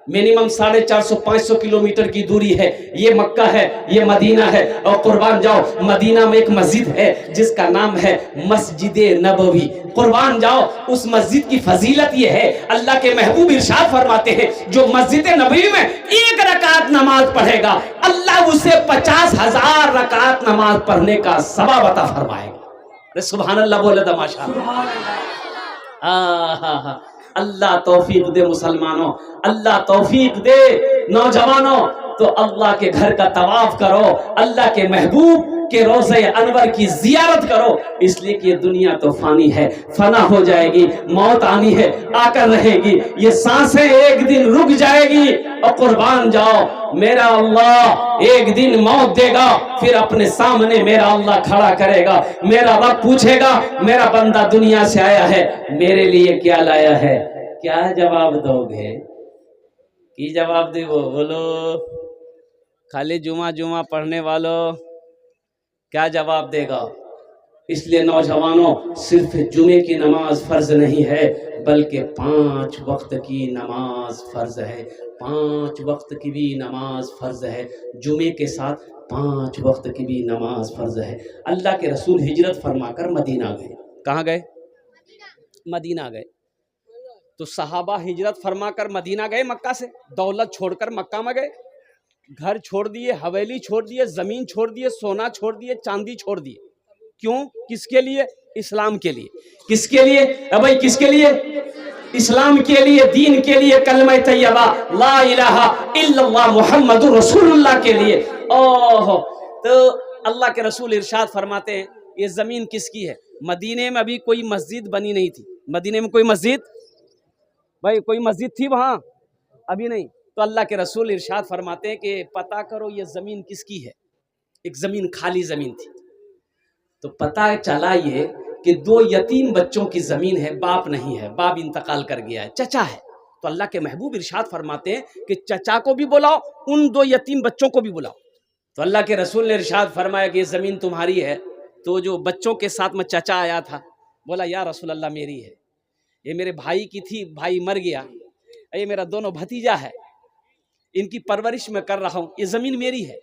मिनिमम 450-500 किलोमीटर की दूरी है। ये मक्का है, ये मदीना है। और कुर्बान जाओ, मदीना में एक मस्जिद है जिसका नाम है मस्जिद नबवी। कुर्बान जाओ, उस मस्जिद की फजीलत ये है, अल्लाह के महबूब इरशाद फरमाते हैं, जो मस्जिद नबवी में 1 रकात नमाज पढ़ेगा, अल्लाह उसे 50,000 रकात नमाज पढ़ने का सवाब अता फरमाएगा। सुभान अल्लाह बोले तमाशा। अल्लाह तौफीक दे मुसलमानों, अल्लाह तौफीक दे नौजवानों। तो अल्लाह के घर का तवाफ करो, अल्लाह के महबूब के रोज़े अनवर की जियारत करो, इसलिए कि ये दुनिया तो फानी है, फना हो जाएगी, मौत आनी है, आकर रहेगी, ये सांसें एक दिन रुक जाएगी। और कुर्बान जाओ, मेरा अल्लाह एक दिन मौत देगा, फिर अपने सामने मेरा अल्लाह खड़ा करेगा, मेरा रब पूछेगा मेरा बंदा दुनिया से आया है, मेरे लिए क्या लाया है? क्या जवाब दोगे? की जवाब दे वो बोलो, खाली जुमा जुमा पढ़ने वालों क्या जवाब देगा? इसलिए नौजवानों, सिर्फ जुमे की नमाज फर्ज नहीं है, बल्कि 5 वक्त की नमाज फर्ज है। 5 वक्त की भी नमाज फर्ज है, जुमे के साथ 5 वक्त की भी नमाज फर्ज है। अल्लाह के रसूल हिजरत फरमाकर मदीना गए। कहाँ गए? मदीना गए। तो सहाबा हिजरत फरमाकर मदीना गए, मक्का से दौलत छोड़कर मक्का में गए, घर छोड़ दिए, हवेली छोड़ दिए, जमीन छोड़ दिए, सोना छोड़ दिए, चांदी छोड़ दिए। क्यों? किसके लिए? इस्लाम के लिए। किसके लिए? भाई किसके लिए? इस्लाम के लिए, दीन के लिए, कलमा तैयबा ला इलाहा इल्लल्लाह मुहम्मदुर रसूलुल्लाह के लिए। ओह, तो अल्लाह के रसूल इरशाद फरमाते हैं, ये जमीन किसकी है? मदीने में अभी कोई मस्जिद बनी नहीं थी। मदीने में कोई मस्जिद, भाई कोई मस्जिद थी वहां? अभी नहीं। तो अल्लाह के रसूल इरशाद फरमाते हैं कि पता करो ये ज़मीन किसकी है। एक ज़मीन, खाली ज़मीन थी। तो पता चला ये कि 2 यतीम बच्चों की ज़मीन है, बाप नहीं है, बाप इंतकाल कर गया है, चचा है। तो अल्लाह के महबूब इरशाद फरमाते हैं कि चचा को भी बुलाओ, उन 2 यतीम बच्चों को भी बुलाओ। तो अल्लाह के रसूल ने इरशाद फरमाया कि ये ज़मीन तुम्हारी है। तो जो बच्चों के साथ में चचा आया था, बोला या रसूल अल्लाह मेरी है, ये मेरे भाई की थी, भाई मर गया, ये मेरा दोनों भतीजा है, इनकी परवरिश मैं कर रहा हूं, ये जमीन मेरी है।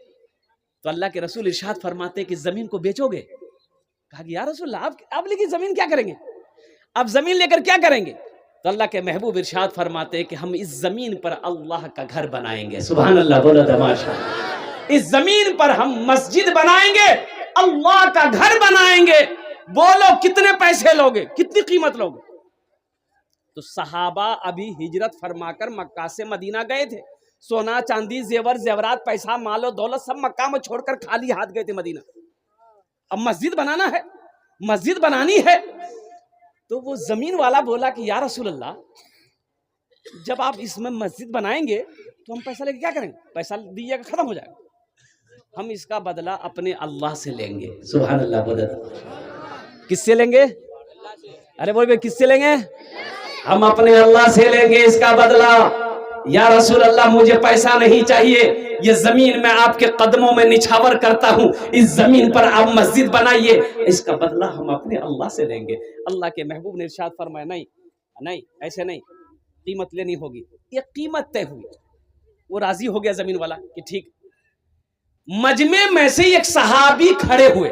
तो अल्लाह के रसूल इरशाद फरमाते कि जमीन को बेचोगे? कहा कि या रसूल आप लेकिन जमीन क्या करेंगे? आप जमीन लेकर क्या करेंगे? तो अल्लाह के महबूब इरशाद फरमाते कि हम इस जमीन पर अल्लाह का घर बनाएंगे। सुभान अल्लाह, बोलो तमाशा। इस जमीन पर हम मस्जिद बनाएंगे, अल्लाह का घर बनाएंगे। बोलो कितने पैसे लोगे, कितनी कीमत लोगे? तो सहाबा अभी हिजरत फरमाकर मक्का से मदीना गए थे, सोना चांदी जेवर जेवरात पैसा मालो दौलत सब मक्का में छोड़कर खाली हाथ गए थे मदीना। अब मस्जिद बनाना है, मस्जिद बनानी है। तो वो जमीन वाला बोला कि या रसूल अल्लाह, जब आप इसमें मस्जिद बनाएंगे तो हम पैसा लेके क्या करेंगे? पैसा दीजिएगा, खत्म हो जाएगा, हम इसका बदला अपने अल्लाह से लेंगे। सुभान अल्लाह, बोले किससे लेंगे? अरे बोल, किससे लेंगे? हम अपने अल्लाह से लेंगे इसका बदला। या रसूल अल्लाह, मुझे पैसा नहीं चाहिए, ये जमीन मैं आपके कदमों में निछावर करता हूँ, इस जमीन पर आप मस्जिद बनाइए, इसका बदला हम अपने अल्लाह से लेंगे। अल्लाह के महबूब ने इरशाद फरमाया, नहीं नहीं, ऐसे नहीं, कीमत लेनी होगी। ये कीमत तय हुई, वो राजी हो गया जमीन वाला कि ठीक। मजमे में से एक सहाबी खड़े हुए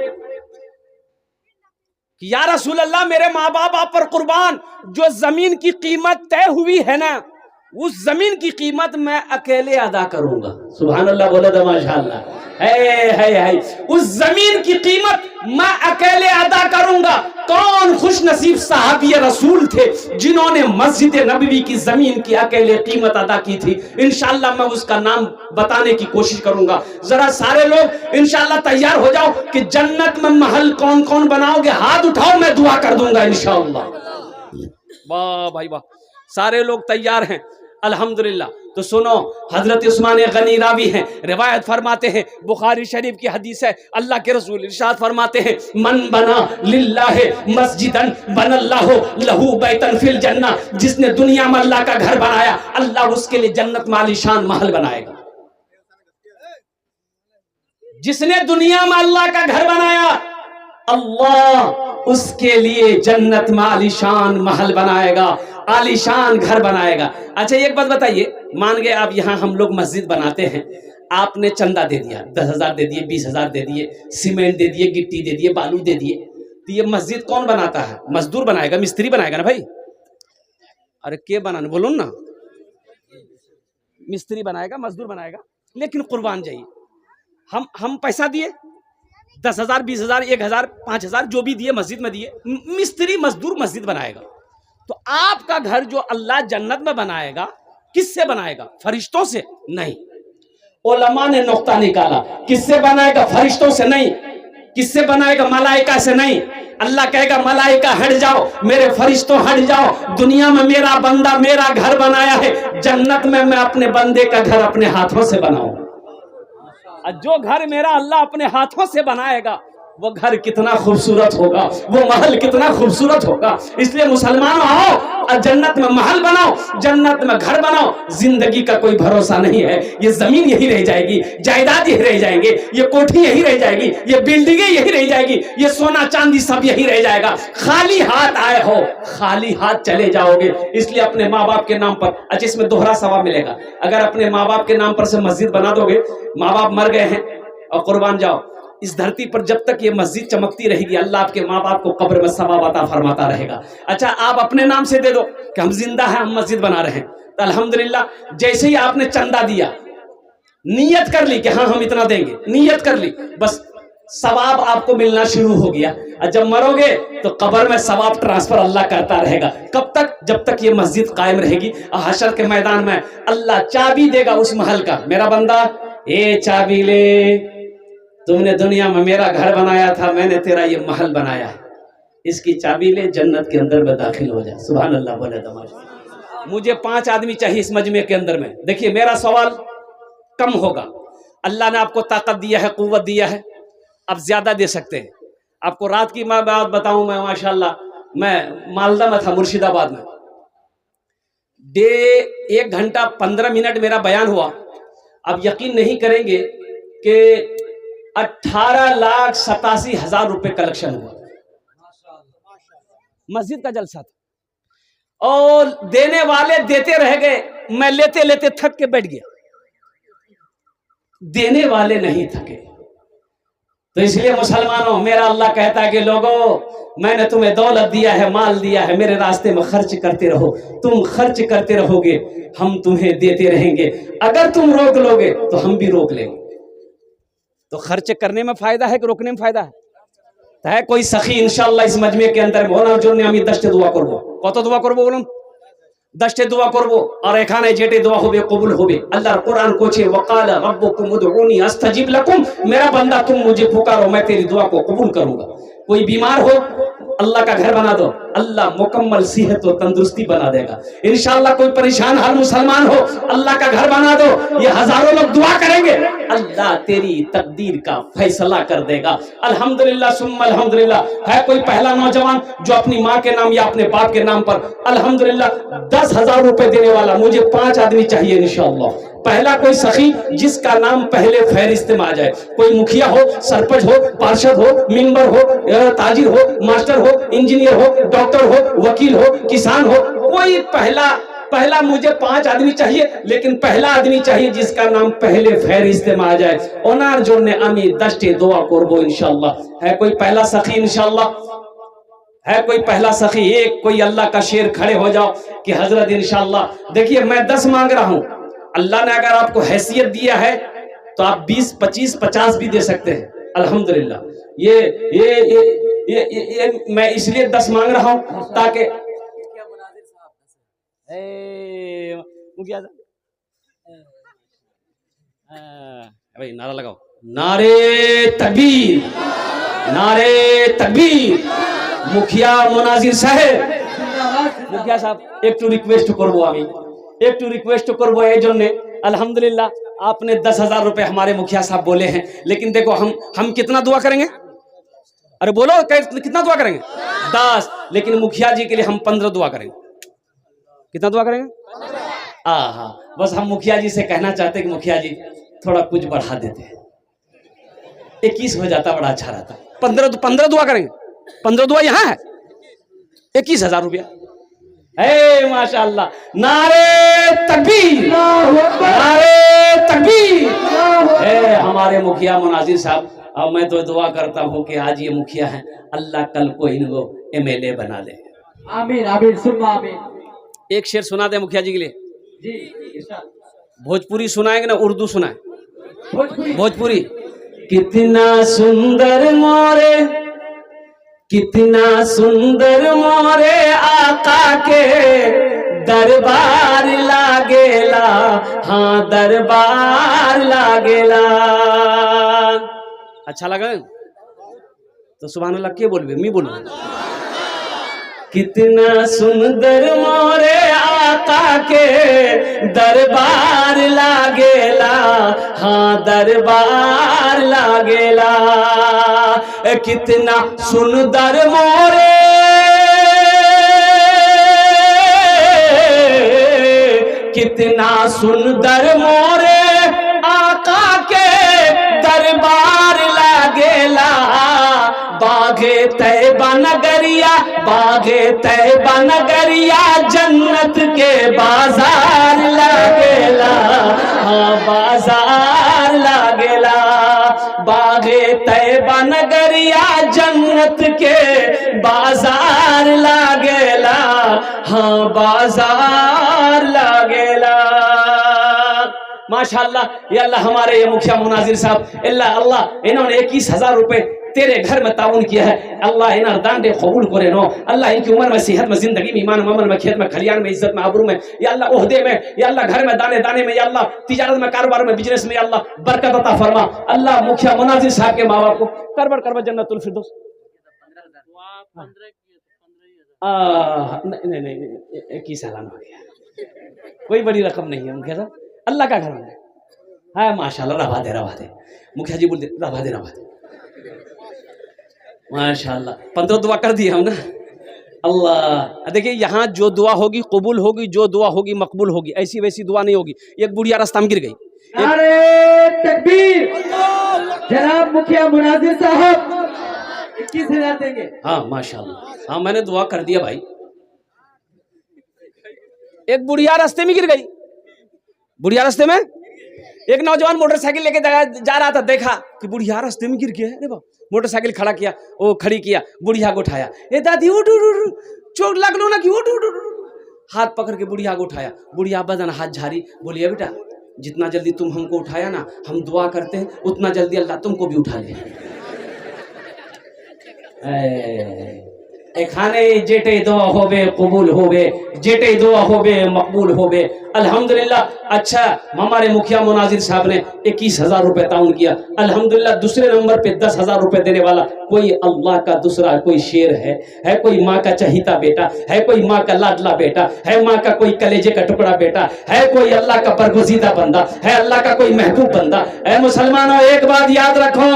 कि या रसूल अल्लाह, मेरे माँ बाप आप पर कुर्बान, जो जमीन की कीमत तय हुई है ना, उस जमीन की कीमत मैं अकेले अदा करूंगा। सुभान अल्लाह, बोलो तो माशाअल्लाह। है उस जमीन की कीमत मैं अकेले अदा करूंगा। कौन खुश नसीब सहाबी रसूल थे जिन्होंने मस्जिद नबवी की जमीन की अकेले कीमत अदा की थी? इंशाअल्लाह मैं उसका नाम बताने की कोशिश करूंगा। जरा सारे लोग इंशाअल्लाह तैयार हो जाओ कि जन्नत में महल कौन कौन बनाओगे, हाथ उठाओ, मैं दुआ कर दूंगा इंशाअल्लाह। वाह भाई वाह, सारे लोग तैयार हैं, अल्हम्दुलिल्लाह। तो सुनो, हजरत उस्मान गनी रावी हैं, रिवायत फरमाते हैं, बुखारी शरीफ की हदीस है, अल्लाह के रसूल इरशाद फरमाते हैं, मन बना लिल्लाह मस्जिदन बनल्लाहु लहू बैतन फिल जन्ना। जिसने दुनिया में अल्लाह का घर बनाया, अल्लाह उसके लिए जन्नत में आलीशान महल बनाएगा। जिसने दुनिया में अल्लाह का घर बनाया, अल्लाह उसके लिए जन्नत में आलीशान महल बनाएगा, आलीशान घर बनाएगा। अच्छा एक बात बताइए, मान गए आप यहाँ हम लोग मस्जिद बनाते हैं, आपने चंदा दे दिया, 10,000 दे दिए, 20,000 दे दिए, सीमेंट दे दिए, गिट्टी दे दिए, बालू दे दिए, तो ये मस्जिद कौन बनाता है? मजदूर बनाएगा, मिस्त्री बनाएगा ना भाई। अरे के बनाने बोलो ना, मिस्त्री बनाएगा, मजदूर बनाएगा। लेकिन कुर्बान जाइए, हम पैसा दिए, 10,000 20,000 1,000 5,000 जो भी दिए, मस्जिद में दिए, मिस्त्री मजदूर मस्जिद बनाएगा। तो आपका घर जो अल्लाह जन्नत में बनाएगा, किससे बनाएगा? फरिश्तों से नहीं। उलमा ने नुक्ता निकाला, किससे बनाएगा? फरिश्तों से नहीं। किससे बनाएगा? मलाइका से नहीं। अल्लाह कहेगा मलाइका हट जाओ, मेरे फरिश्तों हट जाओ, दुनिया में मेरा बंदा मेरा घर बनाया है, जन्नत में मैं अपने बंदे का घर अपने हाथों से बनाऊं। और जो घर मेरा अल्लाह अपने हाथों से बनाएगा वो घर कितना खूबसूरत होगा, वो महल कितना खूबसूरत होगा। इसलिए मुसलमान आओ और जन्नत में महल बनाओ, जन्नत में घर बनाओ। जिंदगी का कोई भरोसा नहीं है, ये जमीन यही रह जाएगी, जायदाद यही रह जाएंगे, ये कोठी यही रह जाएगी, ये बिल्डिंगें यही रह जाएगी, ये सोना चांदी सब यही रह जाएगा। खाली हाथ आए हो, खाली हाथ चले जाओगे। इसलिए अपने माँ बाप के नाम पर, अच्छा इसमें दोहरा सवाब मिलेगा, अगर अपने माँ बाप के नाम पर से मस्जिद बना दोगे, माँ बाप मर गए हैं और कुर्बान जाओ, इस धरती पर जब तक ये मस्जिद चमकती रहेगी अल्लाह आपके माँ बाप को कब्र में सवाब अता फरमाता रहेगा। अच्छा आप अपने नाम से दे दो कि हम जिंदा हैं, हम मस्जिद बना रहे हैं, तो अल्हम्दुलिल्लाह जैसे ही आपने चंदा दिया, नियत कर ली कि हाँ हम इतना देंगे, नियत कर ली, बस सवाब आपको मिलना शुरू हो गया। और जब मरोगे तो कब्र में सवाब ट्रांसफर अल्लाह करता रहेगा। कब तक? जब तक ये मस्जिद कायम रहेगी। और हशर के मैदान में अल्लाह चाबी देगा उस महल का, मेरा बंदा ये चाबी ले, तुमने दुनिया में मेरा घर बनाया था, मैंने तेरा ये महल बनाया है, इसकी चाबी ले, जन्नत के अंदर में दाखिल हो जाए। सुभान अल्लाह बोले दमाश। मुझे 5 आदमी चाहिए इस मजमे के अंदर में। देखिए मेरा सवाल कम होगा, अल्लाह ने आपको ताकत दिया है, कुव्वत दिया है, आप ज्यादा दे सकते हैं। आपको रात की मैं बात बताऊं, मैं माशाल्लाह मैं मालदा में था, मुर्शिदाबाद में, 1 घंटा 15 मिनट मेरा बयान हुआ। आप यकीन नहीं करेंगे कि 18,87,000 रुपए कलेक्शन हुआ। मस्जिद का जलसा था और देने वाले देते रह गए, मैं लेते लेते थक के बैठ गया, देने वाले नहीं थके। तो इसलिए मुसलमानों, मेरा अल्लाह कहता है कि लोगों मैंने तुम्हें दौलत दिया है, माल दिया है, मेरे रास्ते में खर्च करते रहो। तुम खर्च करते रहोगे, हम तुम्हें देते रहेंगे। अगर तुम रोक लोगे तो हम भी रोक लेंगे। तो खर्च करने में फायदा है कि रोकने में फायदा है? तो है कोई सखी इंशाल्लाह इस मजमे के अंदर ওনার জন্য আমি 10টা দোয়া করব। কত দোয়া করব বলুন? 10টা দোয়া করব। আর এখানে যেটা দোয়া হবে কবুল হবে। আল্লাহর কোরআন কোছে वकाल रब्बुकुम उदऊनी अस्तजिब लकुम, मेरा बंदा तुम मुझे पुकारो मैं तेरी दुआ को कबूल करूंगा। कोई बीमार हो अल्लाह का घर बना दो, अल्लाह मुकम्मल सेहत और तंदुरुस्ती बना देगा इंशाअल्लाह। कोई परेशान हर मुसलमान हो, अल्लाह का घर बना दो, ये हजारों लोग दुआ करेंगे, अल्लाह तेरी तकदीर का फैसला कर देगा। अल्हम्दुलिल्लाह सुम्मा अल्हम्दुलिल्लाह। है कोई पहला नौजवान जो अपनी माँ के नाम या अपने बाप के नाम पर अल्हम्दुलिल्लाह 10,000 रुपए देने वाला? मुझे 5 आदमी चाहिए इंशाअल्लाह। पहला कोई सखी जिसका नाम पहले फहरिस्त में आ जाए, कोई मुखिया हो, सरपंच हो, पार्षद हो, मेंबर हो, ताजिर हो, मास्टर हो, इंजीनियर हो, डॉक्टर हो, वकील हो, किसान हो, कोई पहला मुझे 5 आदमी चाहिए, लेकिन पहला आदमी चाहिए जिसका नाम पहले फहरिस्त में आ जाए। ओनार जोड़ने आमी 10टे दुआ करबो इंशाअल्लाह। है कोई पहला सखी इंशाअल्लाह? है कोई पहला सखी? एक कोई अल्लाह का शेर खड़े हो जाओ कि हजरत इंशाअल्लाह। देखिए मैं 10 मांग रहा हूं, अल्लाह ने अगर आपको हैसियत दिया है तो आप 20, 25, 50 भी दे सकते हैं अल्हम्दुलिल्लाह। ये मैं इसलिए 10 मांग रहा हूं ताकि भाई नारा लगाओ, नारे तकबीर, नारे तकबीर। मुखिया मुनाजिर साहेब, मुखिया साहब एक रिक्वेस्ट करबो, আমি একটু রিকোয়েস্ট করবো এই জন্য। अल्हम्दुलिल्लाह आपने 10,000 रुपए हमारे मुखिया साहब बोले हैं, लेकिन देखो हम कितना दुआ करेंगे? अरे बोलो कितना दुआ करेंगे? 10, लेकिन मुखिया जी के लिए हम 15 दुआ करेंगे। कितना दुआ करेंगे? हाँ, बस हम मुखिया जी से कहना चाहते हैं कि मुखिया जी थोड़ा कुछ बढ़ा देते हैं, 21 हो जाता बड़ा अच्छा रहता। 15 दुआ करेंगे, 15 दुआ यहाँ है, 21,000 रुपया। माशाअल्लाह, नारे तकबीर, नारे तकबीर। हमारे मुखिया मुनाजिर साहब, अब मैं तो दुआ करता हूँ कि आज ये मुखिया हैं, अल्लाह कल को इनको MLA बना दे। आमीन आमीन सुन्ना आमीन। एक शेर सुना दे मुखिया जी के लिए। जी भोजपुरी सुनाएंगे ना उर्दू सुनाए? भोजपुरी। भोजपुरी। कितना सुंदर मोरे कितना सुंदर मोरे आका के दरबार लागेला, हाँ दरबार लागेला। अच्छा लगा तो सुभान अल्लाह के बोलबे, मैं बोलूं। कितना सुंदर मोरे आका के दरबार लागेला, हाँ दरबार लागेला। कितना सुंदर मोरे कितना सुंदर मोरे आका के दरबार लागेला। बागे तैबा नगरिया, बागे तैबा नगरिया जन्नत के बाजार लागेला, हाँ बाजार लागेला। बागे तैबा नगरिया जन्नत के बाजार लागेला, हाँ बाजार लागेला। माशाअल्लाह ये अल्लाह हमारे ये मुखिया मुनाजिर साहब अल्लाह इन्होंने 21,000 रुपए तेरे घर में ताउन किया है। अल्लाह इन्हें दांडे कबूल करे नो। अल्लाह इनकी उम्र में, सेहत में, जिंदगी में, ईमान में, अमल में, खेत में, खलियान में, इज्जत में, आबरू में, या अल्लाह ओहदे में, या अल्लाह घर में, दाने दाने में, या अल्लाह तिजारत में, कारोबार में, बिजनेस में, या अल्लाह बरकत अता फरमा। अल्लाह मुखिया मुनाजिर साहब के माँ बाप को करबर करबर जन्नतुल फिरदौस। नहीं 21 साल हो गया, कोई बड़ी रकम नहीं है मुखिया साहब, अल्लाह का घर में है। माशाल्लाह रवा दे मुखिया जी बोलते रवा दे माशाल्लाह। 15 दुआ कर दिए हम ना। अल्लाह देखिए यहाँ जो दुआ होगी कबूल होगी, जो दुआ होगी मकबूल होगी, ऐसी वैसी दुआ नहीं होगी। एक बुढ़िया रास्ता में गिर गई। नारे तकबीर। जनाब मुखिया मुनाजिर साहब 21,000 देंगे। हाँ माशाल्लाह, हाँ मैंने दुआ कर दिया भाई। एक बुढ़िया रास्ते में गिर गई। बुढ़िया रास्ते में एक नौजवान मोटरसाइकिल लेके जा रहा था, देखा कि बुढ़िया रास्ते में गिर गया। अरे बाप, मोटरसाइकिल खड़ा किया, वो खड़ी किया, बुढ़िया को उठाया। ए दादी उठ चोट लग लो ना कि उठ हाथ पकड़ के बुढ़िया को उठाया। बुढ़िया बदन हाथ झारी, बोलिए बेटा जितना जल्दी तुम हमको उठाया ना, हम दुआ करते हैं उतना जल्दी अल्लाह तुमको भी उठा ले। खाने जेटे दुआ होवे कबूल होवे, जेटे दुआ होवे मकबूल होवे। अल्हम्दुलिल्लाह। अच्छा हमारे मुखिया मुनाजिर साहब ने 21,000 रुपए ताउन किया। अल्हम्दुलिल्लाह। दूसरे नंबर पे 10,000 रुपए देने वाला कोई अल्लाह का दूसरा कोई शेर है कोई माँ का चहीता बेटा है, कोई माँ का लाडला बेटा है, माँ का कोई कलेजे का टुकड़ा बेटा है, कोई अल्लाह का बरगुजीदा बंदा है, अल्लाह का कोई महबूब बंदा है। मुसलमानों एक बात याद रखो,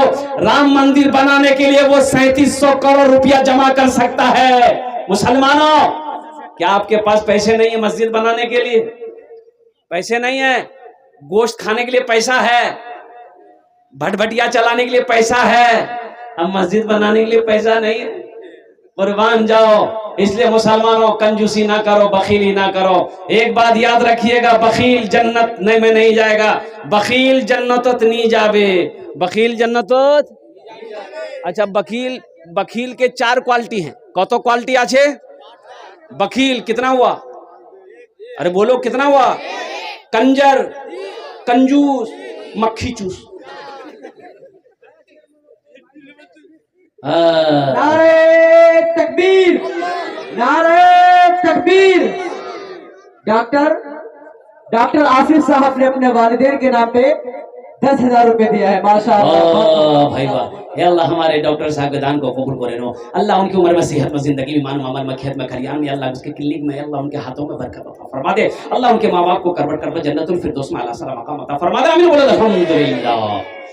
राम मंदिर बनाने के लिए वो 3700 करोड़ रुपया जमा कर सकता है। मुसलमानों क्या आपके पास पैसे नहीं है मस्जिद बनाने के लिए? पैसे नहीं है। गोश्त खाने के लिए पैसा है, भटभटिया चलाने के लिए पैसा है, अब मस्जिद बनाने के लिए पैसा नहीं है। कुर्बान जाओ। इसलिए मुसलमानों कंजूसी ना करो, बखीली ना करो। एक बात याद रखिएगा, बखील जन्नत में नहीं जाएगा, बखील जन्नत नहीं जावे, बखील जन्नत। अच्छा बखील के 4 क्वालिटी हैं। कत क्वालिटी आछे? बखील कितना हुआ? अरे बोलो कितना हुआ? कंजर, कंजूस, मक्खी चूस। नारे तकबीर, नारे तकबीर। डॉक्टर आसिफ साहब ने अपने वालिदैन के नाम पे 10,000 रुपए दिया है। माशाअल्लाह भाई वाह। हे अल्लाह हमारे डॉक्टर साहब के दान को कबूल करे नो। अल्लाह उनकी उम्र में, सेहत में, जिंदगी में, मान अमल में, खेत में, खलियान में, अल्लाह उसके क्लिनिक में, अल्लाह उनके हाथों में बरकत अता फरमा दे। अल्लाह उनके माँ बाप को करबट करबट जन्नतुल फिरदौस में आला सलाम मकाम अता फरमा दे। आमीन बोलो अल्हम्दुलिल्लाह।